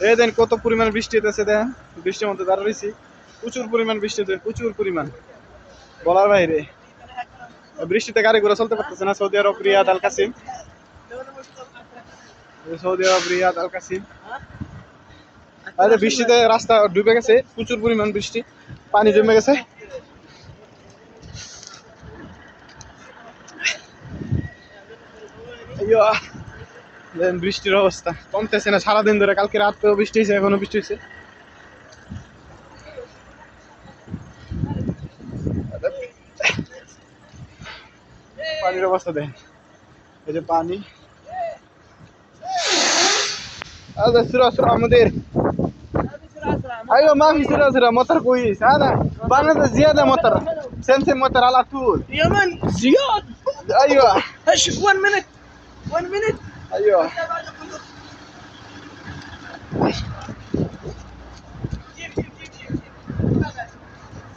এই দেন কত পরিমাণ বৃষ্টি হইতেছে, দেখেন বৃষ্টির মধ্যে দাঁড়া রয়েছি। প্রচুর পরিমাণ বৃষ্টি হচ্ছে, প্রচুর পরিমাণ বলার বাইরে। বৃষ্টিতে গাড়ি ঘোড়া চলতে পারতেছে না। সৌদি আরব রিয়াদ আল কাসিম, সৌদি আরব রিয়াদ আল কাসিম। বৃষ্টিতে রাস্তা ডুবে গেছে, প্রচুর পরিমাণ বৃষ্টি, পানি জমে গেছে। বৃষ্টির অবস্থা কমতেছে না, সারাদিন ধরে। কালকে রাতেও বৃষ্টি হয়েছে, এখনো বৃষ্টি হয়েছে। পানির অবস্থা দেখেন, এই যে পানি। سرعة سرعة مدير. ايوه ما في سرعة سرعة، مطر كويس هذا. باندا زيادة مطر، سنتين مطر على طول. يمن زياد. ايوه هش 1 minute 1 minute. ايوه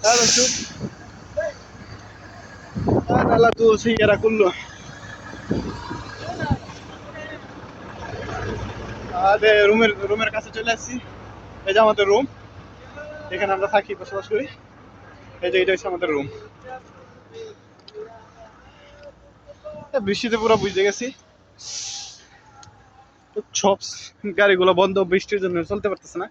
هذا شوف، هذا على طول سيارة كله. هذا রুমের কাছে চলে আসছি। এই যে আমাদের রুম, এখানে আমরা থাকি, বসবাস করি। এই যে এটা হচ্ছে আমাদের রুম। বৃষ্টিতে পুরো বুঝতে গেছি, সব গাড়িগুলো বন্ধ, বৃষ্টির জন্য চলতে পারতেছে না।